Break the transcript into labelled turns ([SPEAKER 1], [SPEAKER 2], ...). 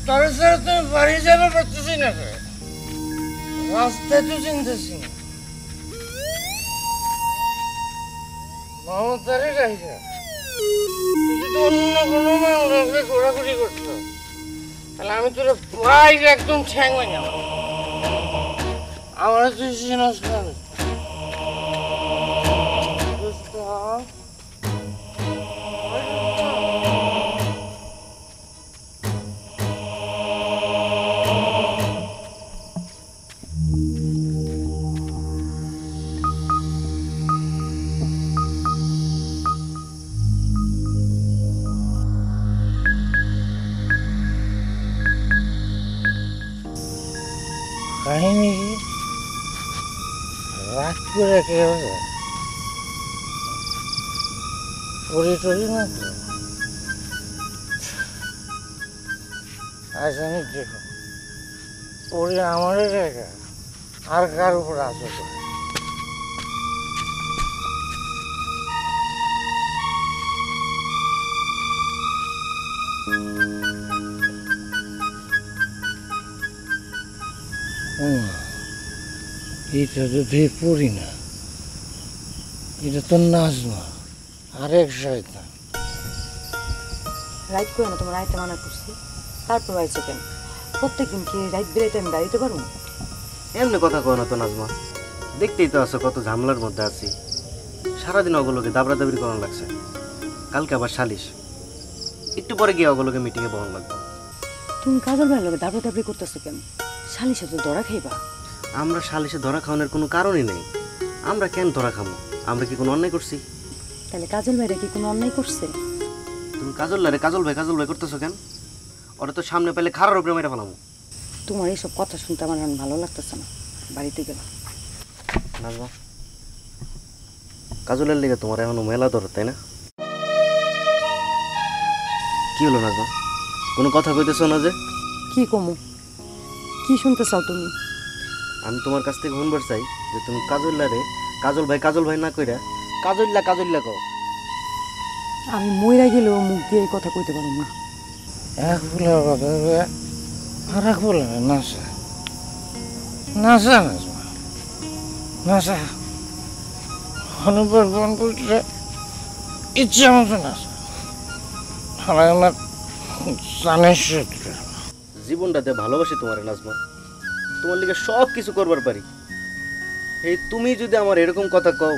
[SPEAKER 1] তবে স্যার তুমি বাড়ি যাবে পারতেছি না করে রাস্তায় তো চিনতেছি না মমতারই রাইখা তুই যদি অন্য কোনো মানুষকে ঘোরাঘুরি করতো তাহলে আমি তোর বাইরে একদম ঠ্যাং ভাঙা আমার তুই চিনস না কাহিনী কি রাত করে কে হবে পড়ি টড়ি না তো আচ্ছা আমি দেখো পড়ি আমারই রেখা আর কার উপর আসো করে এটা যদি পড়ি না এটা তো নাজমা আরেক শয়তান
[SPEAKER 2] রাইট করে না তোমার রাইতে মানা করছি তারপর আইছে কেন প্রত্যেকদিন কি রাইট বেরাইতে আমি গাড়িতে পারবো
[SPEAKER 3] এমনি কথা কয় না তো নাজমা দেখতেই তো আছো কত ঝামেলার মধ্যে আছি সারাদিন ওগুলোকে দাবড়া দাবড়ি করানো লাগছে কালকে আবার সালিশ একটু পরে গিয়ে ওগুলোকে মিটিংয়ে বহন লাগবে
[SPEAKER 2] তুমি কাজল ভাইয়ের লোকে দাবড়া দাবড়ি করতেছো কেন সালিশে তো ধরা খাইবা
[SPEAKER 3] আমরা সালিশে ধরা খাওয়ানোর কোনো কারণই নেই আমরা কেন ধরা খামো আমরা কি কোনো অন্যায় করছি
[SPEAKER 2] তাহলে কাজল ভাইরা কি কোনো অন্যায় করছে
[SPEAKER 3] তুমি কাজল ভাই করতেছো কেন ওরা তো সামনে পেলে খারার উপরে মেরে ফেলামো
[SPEAKER 2] তোমার এইসব কথা শুনতে আমার এখন ভালো লাগতেছে না বাড়িতে গেলাম
[SPEAKER 3] নাজমা কাজলের লেগে তোমার এখনো মেলা ধর তাই না কি হলো নাজমা কোনো কথা কইতেছো না যে
[SPEAKER 2] কি কমু কি শুনতে চাও তুমি
[SPEAKER 3] আমি তোমার কাছ থেকে শুনবার চাই যে তুমি কাজল ভাই না কইরা কাজল্লা কও
[SPEAKER 2] আমি মইরা গেলেও মুখ দিয়ে এই কথা কইতে পারব না
[SPEAKER 1] এক ফুলের কথা আর এক ফুলে নাচা নাচা নাজমা নাচা অনুভব বন করছে ইচ্ছা মতো নাচা আমার জানের শত্রু
[SPEAKER 3] জীবনটাতে ভালোবাসি তোমার নাজমা তোমার লিগে সব কিছু করবার পারি এই তুমি যদি আমার এরকম কথা কও